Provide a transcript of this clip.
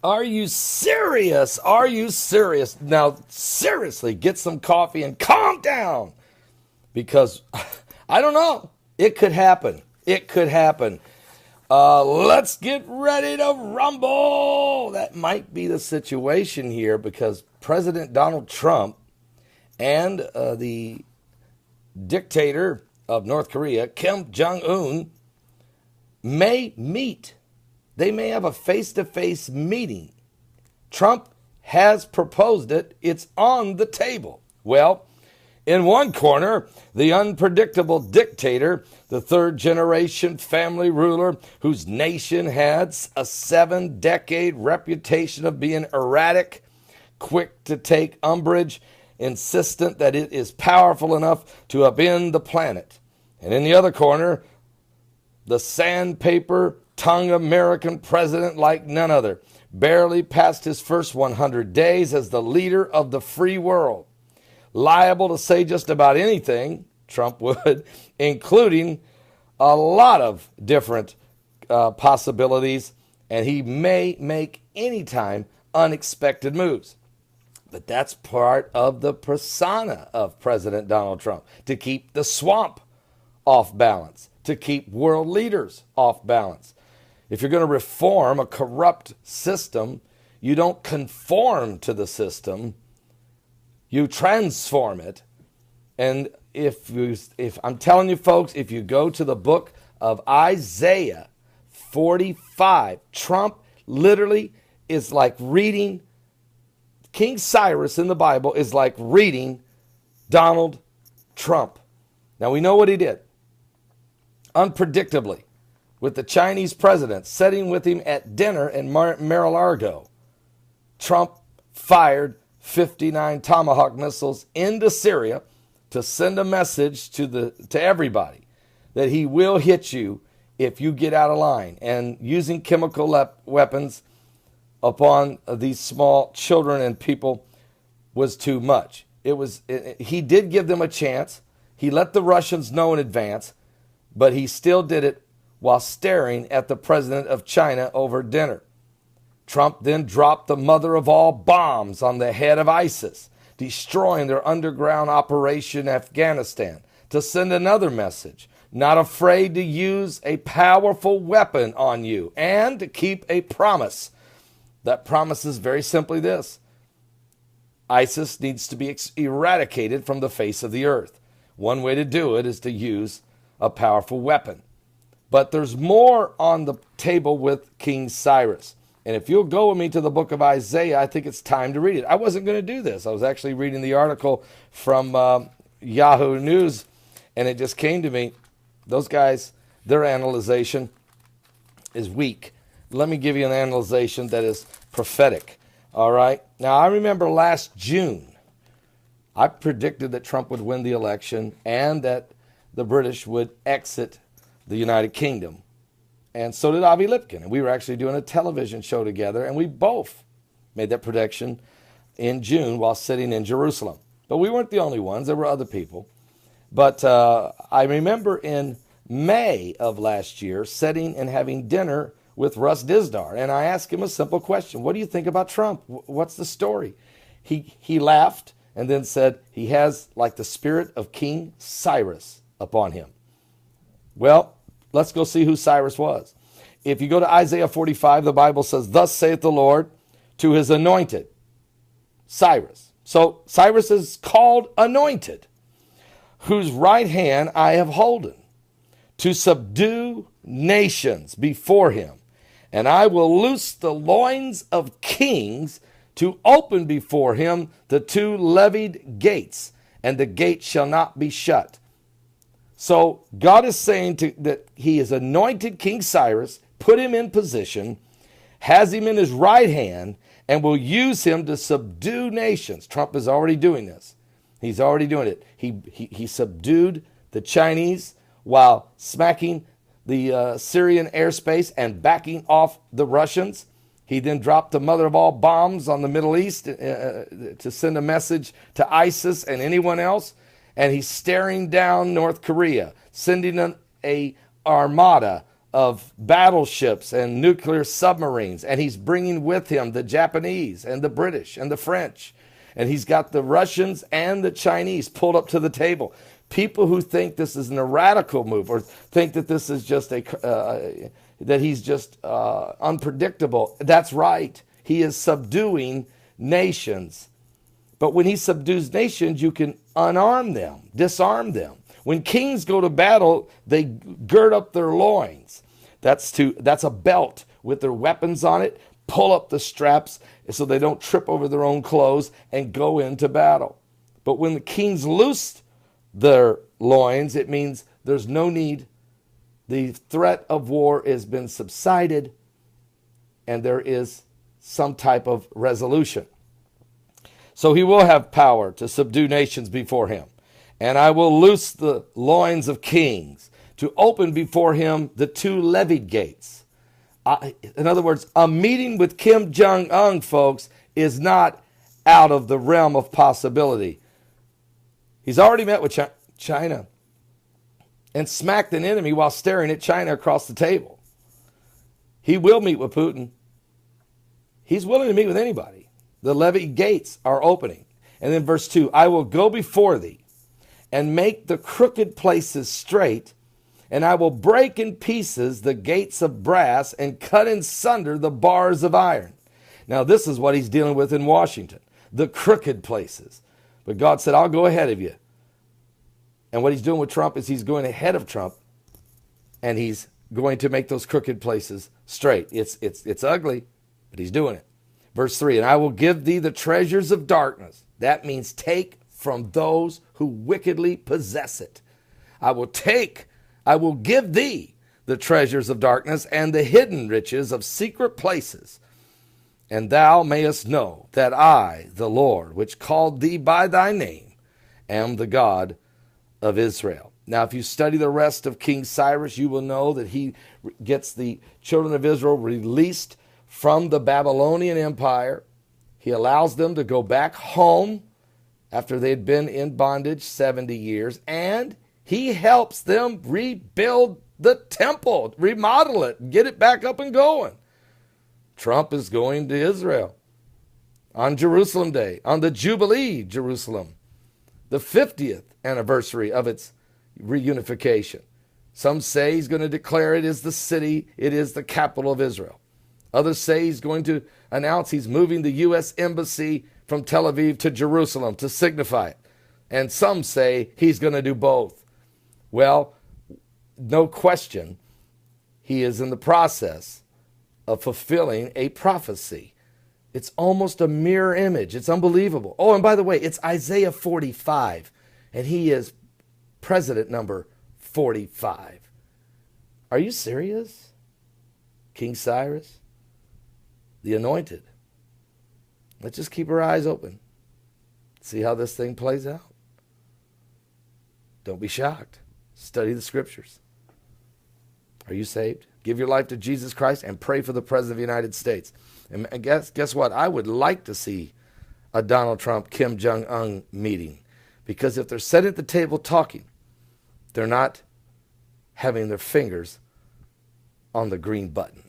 Are you serious? Are you serious? Now, seriously, get some coffee and calm down. Because, I don't know. It could happen. It could happen. Let's get ready to rumble. That might be the situation here because President Donald Trump and the dictator of North Korea, Kim Jong-un, may meet. They may have a face-to-face meeting. Trump has proposed it. It's on the table. Well, in one corner, the unpredictable dictator, the third-generation family ruler whose nation has a 7-decade reputation of being erratic, quick to take umbrage, insistent that it is powerful enough to upend the planet. And in the other corner, the sandpaper tongue American president like none other, barely past his first 100 days as the leader of the free world. Liable to say just about anything, Trump would, including a lot of different possibilities, and he may make anytime unexpected moves. But that's part of the persona of President Donald Trump, to keep the swamp off balance, to keep world leaders off balance. If you're going to reform a corrupt system, you don't conform to the system, you transform it. And if I'm telling you folks, if you go to the book of Isaiah 45, Trump literally is like reading, King Cyrus in the Bible is like reading Donald Trump. Now we know what he did. Unpredictably, with the Chinese president sitting with him at dinner in Mar-a-Lago, Trump fired 59 Tomahawk missiles into Syria to send a message to everybody that he will hit you if you get out of line. And using chemical weapons upon these small children and people was too much. He did give them a chance. He let the Russians know in advance, but he still did it while staring at the president of China over dinner. Trump then dropped the mother of all bombs on the head of ISIS, destroying their underground operation in Afghanistan, to send another message, not afraid to use a powerful weapon on you, and to keep a promise. That promise is very simply this: ISIS needs to be eradicated from the face of the earth. One way to do it is to use a powerful weapon. But there's more on the table with King Cyrus. And if you'll go with me to the book of Isaiah, I think it's time to read it. I wasn't going to do this. I was actually reading the article from Yahoo News, and it just came to me. Those guys, their analyzation is weak. Let me give you an analyzation that is prophetic. All right? Now, I remember last June, I predicted that Trump would win the election and that the British would exit the United Kingdom. And so did Avi Lipkin. And we were actually doing a television show together, and we both made that prediction in June while sitting in Jerusalem. But we weren't the only ones. There were other people. But I remember in May of last year sitting and having dinner with Russ Dizdar, and I asked him a simple question. What do you think about Trump? What's the story? He laughed and then said he has like the spirit of King Cyrus upon him. Well, let's go see who Cyrus was. If you go to Isaiah 45, the Bible says, "Thus saith the Lord to his anointed," Cyrus. So Cyrus is called anointed, "whose right hand I have holden, to subdue nations before him. And I will loose the loins of kings, to open before him the two levied gates, and the gate shall not be shut." So God is saying that he has anointed King Cyrus, put him in position, has him in his right hand, and will use him to subdue nations. Trump is already doing this. He's already doing it. He subdued the Chinese while smacking the Syrian airspace and backing off the Russians. He then dropped the mother of all bombs on the Middle East to send a message to ISIS and anyone else. And he's staring down North Korea, sending an armada of battleships and nuclear submarines, and he's bringing with him the Japanese and the British and the French, and he's got the Russians and the Chinese pulled up to the table. People who think this is a radical move or think that this is just that he's just unpredictable, that's right. He is subduing nations. But when he subdues nations, you can unarm them, disarm them. When kings go to battle, they gird up their loins. That's a belt with their weapons on it. Pull up the straps so they don't trip over their own clothes and go into battle. But when the kings loose their loins, it means there's no need. The threat of war has been subsided, and there is some type of resolution. So he will have power to subdue nations before him. And I will loose the loins of kings to open before him the two levied gates. In other words, a meeting with Kim Jong-un, folks, is not out of the realm of possibility. He's already met with China and smacked an enemy while staring at China across the table. He will meet with Putin. He's willing to meet with anybody. The levied gates are opening. And then verse 2, I will go before thee and make the crooked places straight, and I will break in pieces the gates of brass and cut in sunder the bars of iron. Now this is what he's dealing with in Washington, the crooked places. But God said, I'll go ahead of you. And what he's doing with Trump is he's going ahead of Trump, and he's going to make those crooked places straight. It's ugly, but he's doing it. Verse 3, and I will give thee the treasures of darkness. That means take from those who wickedly possess it. I will give thee the treasures of darkness and the hidden riches of secret places. And thou mayest know that I, the Lord, which called thee by thy name, am the God of Israel. Now, if you study the rest of King Cyrus, you will know that he gets the children of Israel released from the Babylonian Empire. He allows them to go back home after they'd been in bondage 70 years, and he helps them rebuild the temple, remodel it, get it back up and going. Trump is going to Israel on Jerusalem Day, on the Jubilee Jerusalem, the 50th anniversary of its reunification. Some say he's going to declare it is the city, it is the capital of Israel. Others say he's going to announce he's moving the U.S. Embassy from Tel Aviv to Jerusalem to signify it. And some say he's going to do both. Well, no question, he is in the process of fulfilling a prophecy. It's almost a mirror image. It's unbelievable. Oh, and by the way, it's Isaiah 45, and he is president number 45. Are you serious? King Cyrus, the anointed. Let's just keep our eyes open. See how this thing plays out. Don't be shocked. Study the scriptures. Are you saved? Give your life to Jesus Christ and pray for the President of the United States. And guess what? I would like to see a Donald Trump, Kim Jong-un meeting. Because if they're sitting at the table talking, they're not having their fingers on the green button.